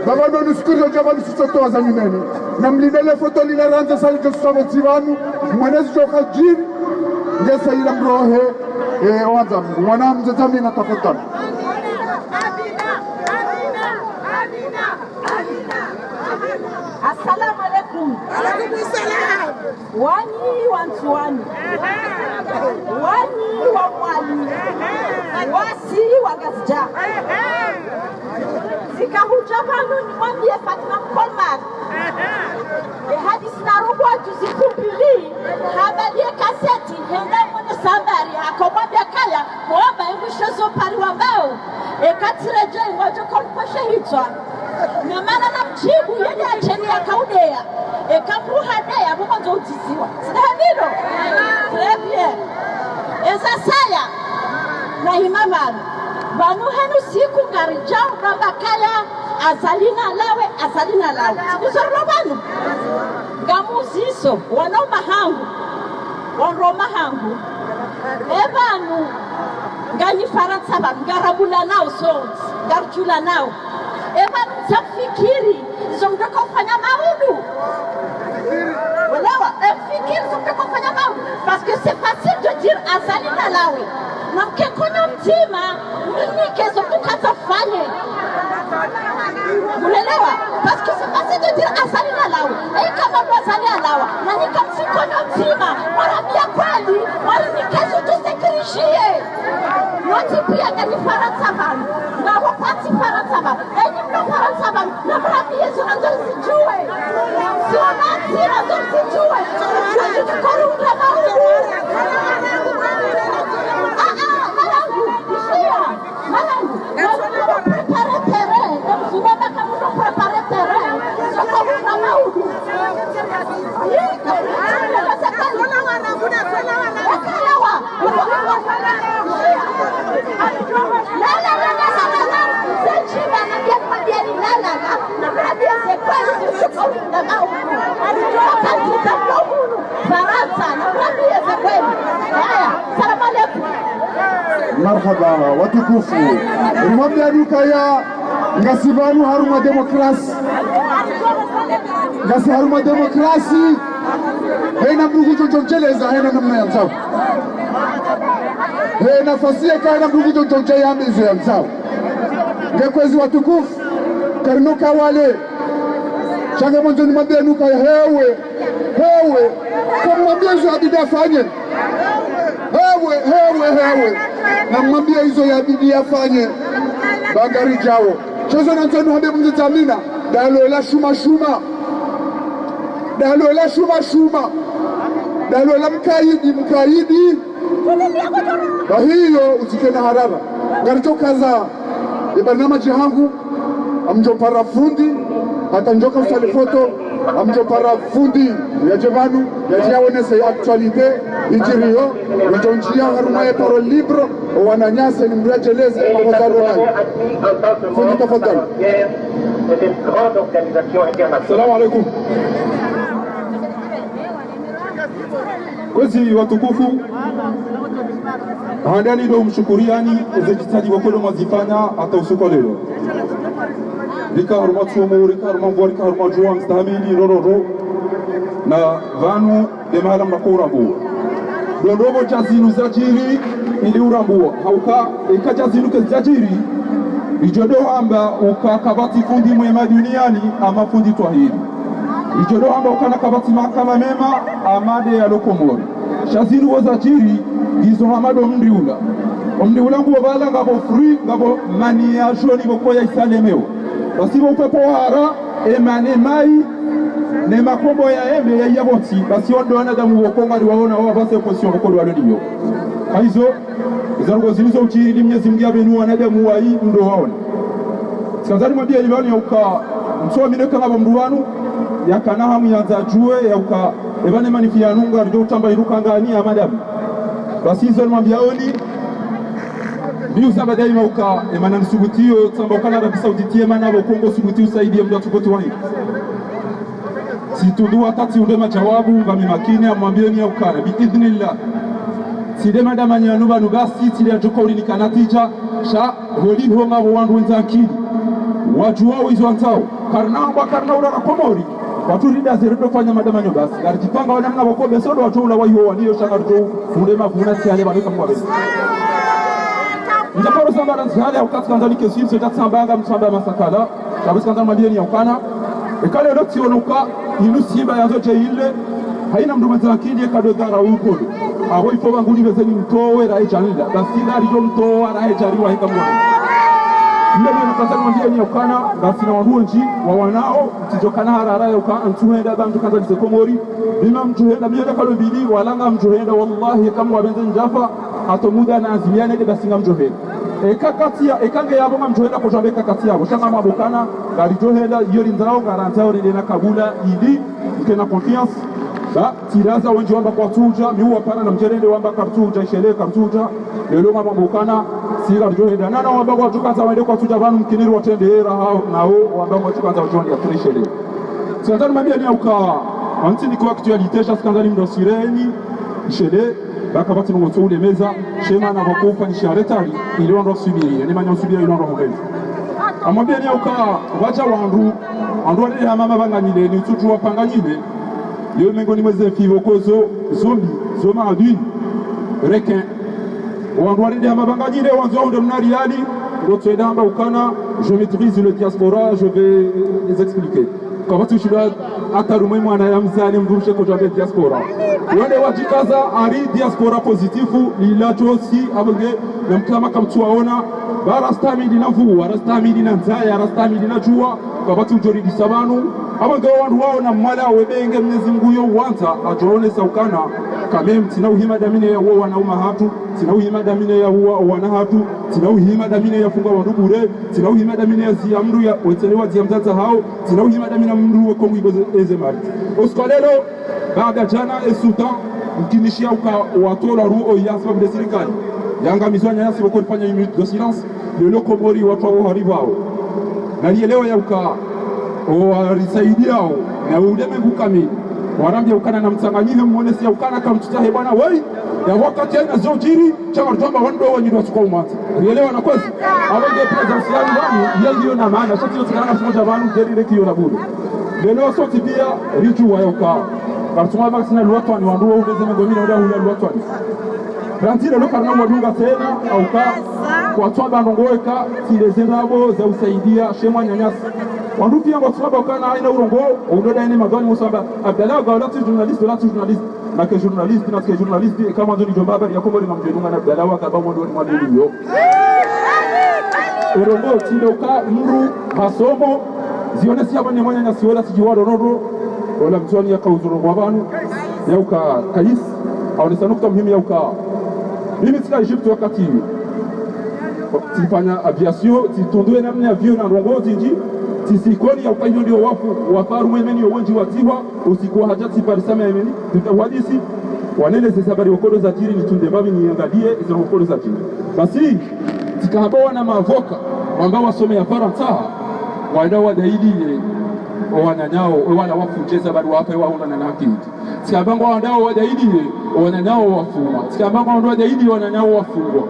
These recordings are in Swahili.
baba ndo nusikuru jamani sitoto wazanyuneni na mlindele foto lile ranza sali josuwa zivanu mwenezi joka jini ngesa ila mrohe wanza mwana mzazami na tafutana Assalamu alaikum. Alaikum salam. Wani wantuani. Wani wa mwali. Wasi wa gazja. Zikahuja panu ni mwambie Fatima Mkolman. Hadisi na robo tuzikumbili. Habari ya kaseti. Henda mwenye sambari. Hakomwambia kaya. Mwamba mwisho zopari wambao. Ekatireje mwajo kolposhe hitwa. Na maana na mjibu yeye acheni akaudea ekamruhadea mwanzo utisiwa sinahilo très bien eza saya na himamani banu henu siku ngarijao babakaya azalina lawe sibisoro banu ngamuziso wanoma hangu wanroma hangu ebanu ngani faransa ba ngarabula nao sonzi ngarjula nao ebanu tafikiri zomdoko fanya maudu walawa fikiri zomdoko fanya maudu parce que c'est facile de dire azalina lawe na mkekono mtima minike zomdoko tafanye mulelewa parce que c'est facile de dire azalina lawe kama azalina lawa na nikamsikono mtima mwarambia kweli mwarimikezo tusekirishie noti pia ngani faransa banu na wapati faransa banu mno faransa banu na mrabi yesu nazo zijue sio nati nazo zijue tukorunda maudu malangu prepare terrain mzubaba kama ndo prepare terrain tukorunda maudu marhaba watukufu mwambia duka ya ngasibanu haruma demokrasi ngasi haruma demokrasi hena mbugu jojonjeleza hena namna ya mzao hena fasie kaena mbugu jojonje ya mizo ya mzao ngekwezi watukufu karinuka wale changa mwanzo ni mwambia nuka hewe kwa mwambia hizo abidi afanye hewe na mwambia hizo ya abidi afanye bagari jao chozo na mtonu hambe mzitamina dalola shuma dalola mkaidi kwa hiyo usike na harara ngarichokaza ibanama jihangu amjopara fundi hata njoka usali foto amjopara fundi ya jevanu ya jiawonese ya aktualite ijirio njonjia haruma ya parole libre wananyase ni mrejeleze mawazaro nayo fundi tafadhali. Assalamu alaikum. Kwezi watukufu handani ndo mshukuriani ezejitaji wakolo mazifanya hata usiku leo rika haruma tsumu rika haruma mbwa rika haruma juwa mstahamili rororo na vanu de mahala mnakurambu dondobo jazinu zajiri ili urambua hauka ika jazinu kezajiri ijodo amba ukakabati fundi mwema duniani ama fundi twahili ijodo amba ukana kabati mahakama mema amade ya lokomori shazinu wazajiri gizo hamado mdiula nguo bala ngabo free ngabo mani ya joni bokoya isalemeo basi upepo hara emane mai ne makombo ya eme ya yaboti basi ondo anadamu bokonga liwaona wao basi position bokodo walio kaizo zango zilizo uchiri mnyezi mgia benu anadamu wa hii ndo waona sikazani mwambia libani ya uka msoa mineka ngabo mruwanu yakana hamu yanza jue ya uka ebane manifianunga ndio utamba iruka ngani ya madamu basi hizo mwambia oni biu saba daima uka emana msugutio tamba ukana Arabia Saudite emana bo Kongo sugutio saidi ya mda tukoto wahi situndu wakati undema jawabu ngami makini amwambie ni ukana biidhnillah sidema damanya nuba nubasi tili ajoka ulinika natija sha holi honga wandu wenzakili watu wao hizo antao karna ura komori watu rida zirido fanya madamanyo basi garijipanga wanamna wakobe sodo watu ula wayo walio shakarto fundema kuna siale balika mwabe njaporo sambara nzale wakati kanzali kesisi sota sambanga msamba masakala kabisa kanzali malieni ya ukana ekale loti onuka inu simba yazo ile haina mndu mzakindi kado dara ukodo abo ifoba nguli bezeni mtowe rae chanida basi ngari jo mtowa rae chariwa hika mwana ndio mwana kanzali malieni ya ukana basi na wahuonji wa wanao mtijokana harara ya ukana mtuhenda bantu kanzali sekomori bima mtuhenda miyada kalobili walanga mtuhenda wallahi kama wabenze njafa ato muda na azimiane de basinga mjohenda ekakatia ekange yabo mjohenda ko jambe kakatia yabo shanga mabokana gari johenda yori nzao garanta ori na kabula ili mkena confiance ba tiraza wenji wamba kwa tuja miwa pana na mjerende wamba kartuja ishele kartuja lelo mabokana sira johenda nana wamba kwa tukaza wende kwa tuja banu mkiniri watende era hao nao wamba kwa tukaza wajondi ya turishele sasa mambia ni uka antini kwa actualité chaskandali mdosireni ishele bakabati n'umutu ulemeza shema na bakufa ni sharetari ile ndo subiri ni manyo subiri ile ndo mbele amwambia ni uka wacha wandu wale mama banganyile ni tutu wapanganyile yo mengoni mweze fivo kozo zombi zoma adui requin wandu wale mama banganyile wanzo ndo mnariali ndo twedamba ukana je maîtrise le diaspora je vais les expliquer kwa watu shida atarume mwana ya mzani mvumshe kwa jambe diaspora wale wajikaza ari diaspora positifu lilachosi abenge na mkama kamtuaona barastamidi na mvua barastamidi na nzaya barastamidi na jua kwa watu njori disabanu abenge wandu wao na mala webenge Mwenyezi Mungu yo wanza ajoone saukana kamem tina uhima damine ya wao wanauma hatu tina uhima damine ya wao wana hatu tina uhima damine ya funga wadubure tina uhima damine ya ziamru ya wetelewa ziamzaza hao tina uhima damine mru kongu iboze mali oskalelo baada jana esutan mkinishia uka watola ruo yasba de serikali yanga mizwanya yasi wako kufanya minute de silence lelo komori watu wao haribao na lielewa ya uka warisaidiao na ulimwengu kamili warambia ukana na mtanganyike muone si ukana kama mtutahe bwana wewe ya wakati aina zojiri chama kwamba wando wenye ndio tukao mwanzo unaelewa na kweli awenge presence yangu ndani ndio na maana sasa tunataka simoja banu derire kio na bure leo soti pia ritu wa yoka bartuma maxina lwatwa ni wando uveze mengomina ndio hula lwatwa Rantire lo karna mwadunga tena au ka kwa twaba ndongoeka zile zendabo za usaidia shemwa nyanyasi wandu pia kwa sababu kana aina urongo udoda ene magani musamba Abdallah galati journaliste na ke journaliste kama ndio jomba habari ya kombo linamjedunga na Abdallah akabamo ndio mwalimu yo urongo tindoka mru masomo zione si abanye mwanya nyasi wala sijiwa rodo wala mtoni ya kauzurongo abantu yauka kais au nisanukta muhimu yauka mimi tika Egypt wakati hiyo tifanya aviation titondwe namna avion na rongo tinji tisikoni ya ukayo ndio wafu wafaru mwemeni wenji watiwa usikuwa hajati parisama yemeni tutawadisi wanele zesabari wakolo za jiri nitunde babi niangalie izo wakolo za jiri basi tikahabawa na mavoka ambao wasome ya Faransa waenda wadaidi wananyao wala wafunjeza bado wape waona na nakiti tikabango wandao wadaidi wananyao wafuma tikabango wandao wadaidi wananyao wafungwa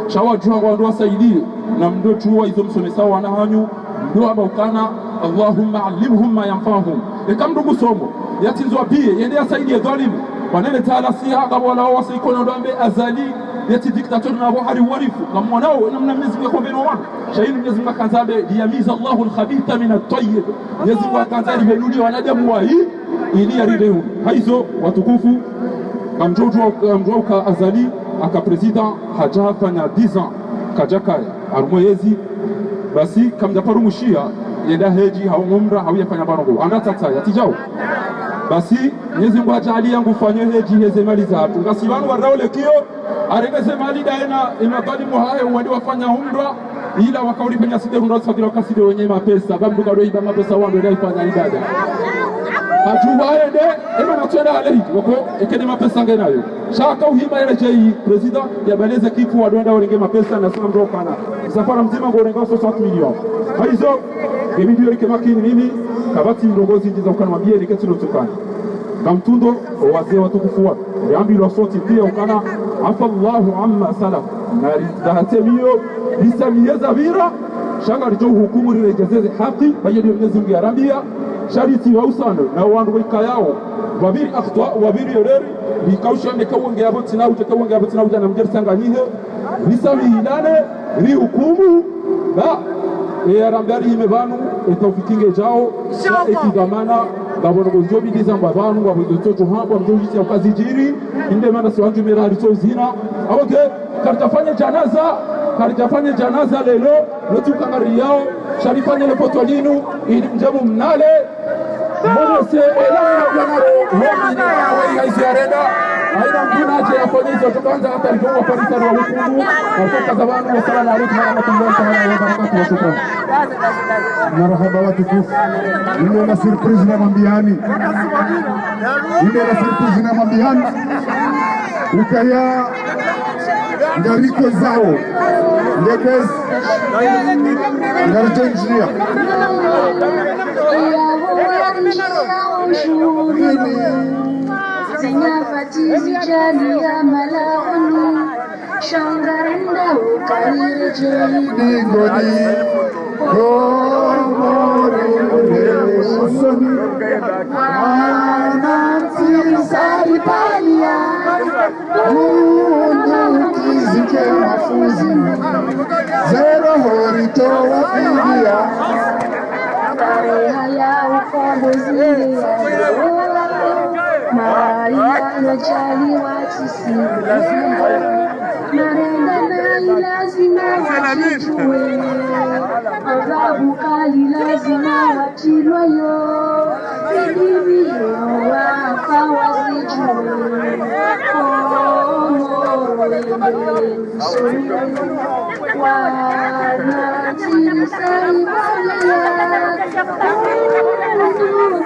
shawa juango wandao wasaidie na mdo chuwa hizo msomesao wanahanyu ndio abukana Allahumma allimhum ma yanfa'uhum ikamdugu somo yatinzwa pia yende asaidie dhalimu wanene taala siha kama wala wasikona ndombe azali yati diktator na buhari warifu kama mwanao namna Mwenyezi Mungu akwambia wana shairi Mwenyezi Mungu kanzabe liyamiza Allahu al-khabitha min at-tayyib Mwenyezi Mungu kanzali benuli wanadamu wa hii ili yarideu haizo watukufu kamjojo ka azali aka president hajafanya 10 ans kajaka armoyezi basi kamjaparu mushia yenda heji haumumra hawiyafanya barongo angatata yatijao basi Mwenyezi Mungu ajali yangu fanye heji heze mali zatu basi wanu waraole kio aregeze mali daena inakadi muhaye wadi wafanya umra ila wakauli penya side umra sakira wakaside wenye mapesa bamduka do iba mapesa wando ndio ifanya ibada hatuwaende ema natwenda alehi wako ekene mapesa ngenayo shaka uhima ile jei president yabaleze kifu wadonda walenge mapesa na sema ndo kana safara mzima ngorenga 60 milioni hizo video ile makini mimi kabati ndongozi ndiza ukana mabie ile kitu lotokana kamtundo wazee watukufu wa yambi lo soti pia ukana afa Allahu amma salaf na ridatemio bisamiyeza vira shanga rijo hukumu rirejezeze haki bayedi Mwenyezi Mungu yarambia shariti wausano na wandu wikayao wabiri akhta wabiri yoreri bikausha mekawonge abo tina utekawonge abo tina ujana mjersanga nyihe risami hilale ri hukumu na yarambari imebanu etofikinge jao ekigamana gabono gojobi dizamba banu wabudoto hapo mjojisi ukazijiri inde mana siwanju mirari tozina awoke karitafanya janaza lelo lotukangari yao sharifanya lepotolinu ili mjamu mnale mbonese elana homini awe yaisiarenda aina mbunaje afonyezi watokanza hata ligonga parisari wa hukumu watoka zabanu wa salama alaikum wa rahmatullahi wa barakatuh wa shukran. Marhaba watukufu, nimeona surprise na mambiani, ukaya ngariko zao ndekes ngaritenjia Zinafatizi jali ya malaoni Shangarenda ukarire jeli Ningoni Komore Usoni Anansi Saripalia Mundu kizike mafuzi Zero horito wafidia Tareha ya ukombo zile Maria jali watisi Narenda na lazima wajijue Adhabu kali lazima wachilwayo Ilivyo wapa wazijue Wanatiri saribalia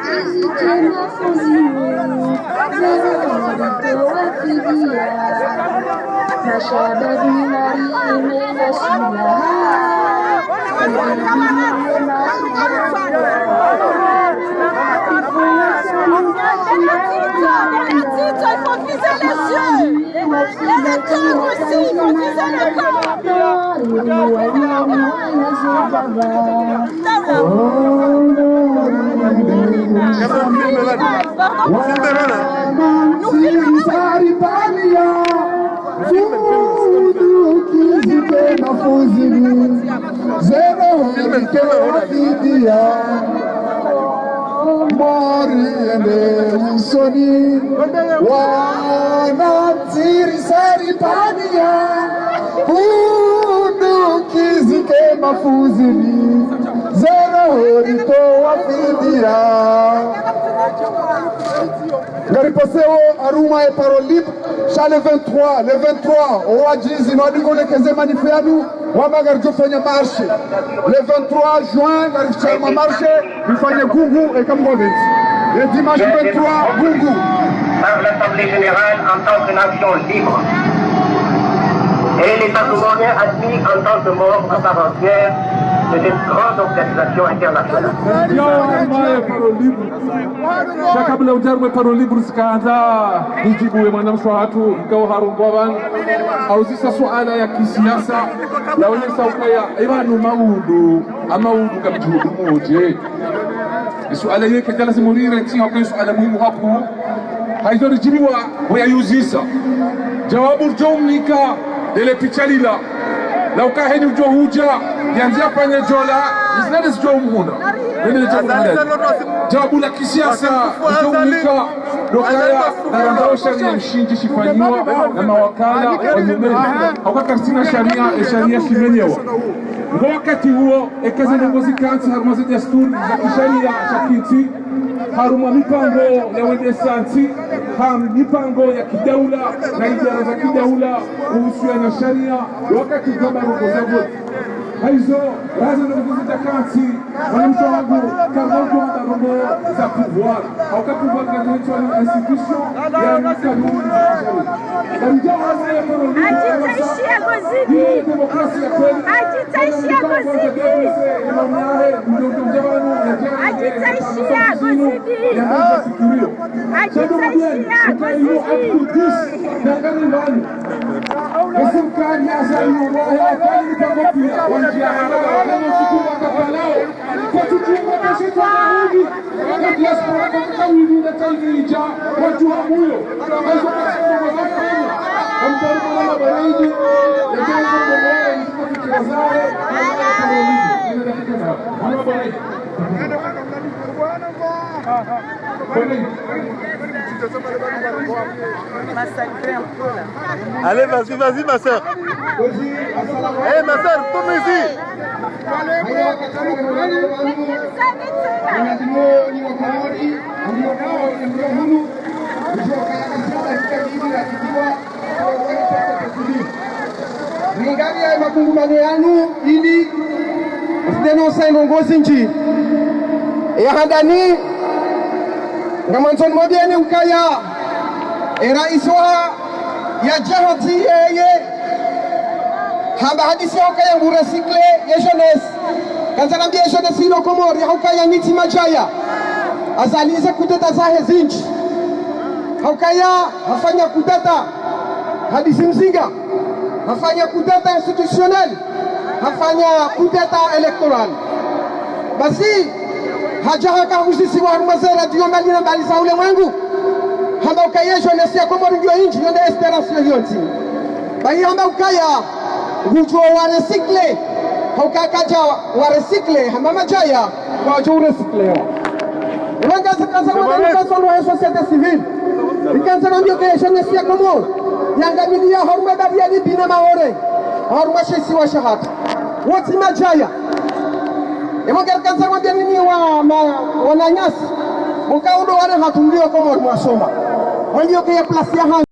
Kizike mafuziwe Zero wafidia Mashababi marime na silaha Il faut viser les yeux. Les cœurs aussi, il faut viser le corps. Usoni wanatiri saripania Hundu kizike mafuzini Zero horito wafidia Ngariposeo aruma e parole libre Cha le 23 Owajizi nwadingole keze manifeanu Wamagarjo fanya marche Le 23 juin Ngarichama marche Ifanye gungu e kamgoveti Le dimanche 23, Goungou. Par l'Assemblée générale en tant que nation libre. Et l'État souverain admis en tant que membre à part entière de cette grande organisation internationale. Shakabla ujarwe paro libre zikaanza kujibu mwanamsho hatu ikawa harungwaban au sisa suala ya kisiasa yaonyesha ukaya ibanu maudu amaudu kamjuhudu moje suala yake jalasi murire tinga kwa suala muhimu hapo haidorijibiwa wayayuzisa jawabu jomnika dele pichalila lau kaheni ujohuja yanzia panye jola isinade sijomhuna nene jawabu la kisiasa jomnika dokaya na randao sharia mshinji shifanyiwa na mawakala wa nyumeni haukakartina sharia shimenyewa wakati huo ekaze nongozi kansi harumazi desturi za kisharia shakiti haruma mipango ya wendesanti mipango ya kidaula na idara za kidaula kuhusiana na sharia wakati kama nongozi haizo raza nongozi za kansi wanamsho wangu karnauko wadarongo za pouvoir haukapuvoir katonitwa ni institution ya mikanuni za kisharia Ajitaishia gozidi Ajitaishia gozidi Ajitaishia gozidi Ajitaishia gozidi serikali ya Azali wallahi wakali pamoja kwa njia ya kama sukuma kapalao kwa tukiwa kesho tunarudi na diaspora kwa kawili na taifija watu wa huyo hizo kasoro wanafanya ambapo na baraidi ya jambo moja ni fikira zao na allez, vas-y, ma soeur. Eh, ma soeur, tourne ici. Ningali ya makungumano yanu ili denonsa ilongozi nchi ya handani ngamanson mobieni ukaya rais wa ya jahati yeye hamba hadisi ya ukaya nguresikle ya jeunesse kanzanambia jeunesse ilo komori ya ukaya niti majaya azalize kuteta zahe zinchi ukaya hafanya kuteta hadisi mzinga hafanya kuteta institutionnel hafanya kuteta electoral basi haja haka usisi wa rumazera dio mbali na mbali za ulimwengu hamba ukaya jeunesse ya komori ndio inchi yonde esperance yote bai hamba ukaya ngujo wa recycle haukakaja wa recycle hamba majaya kwa jo recycle wanga sakaza wa kaso wa societe civile ikanza ndio kwa jeunesse ya komori yangamilia horma babi ali bina maore horma shisi wa shahada wote majaya Emongera kanza mwambia nini wananyasi mkaundo wale hatundio kama mwasoma. Wandio kwa plasi ya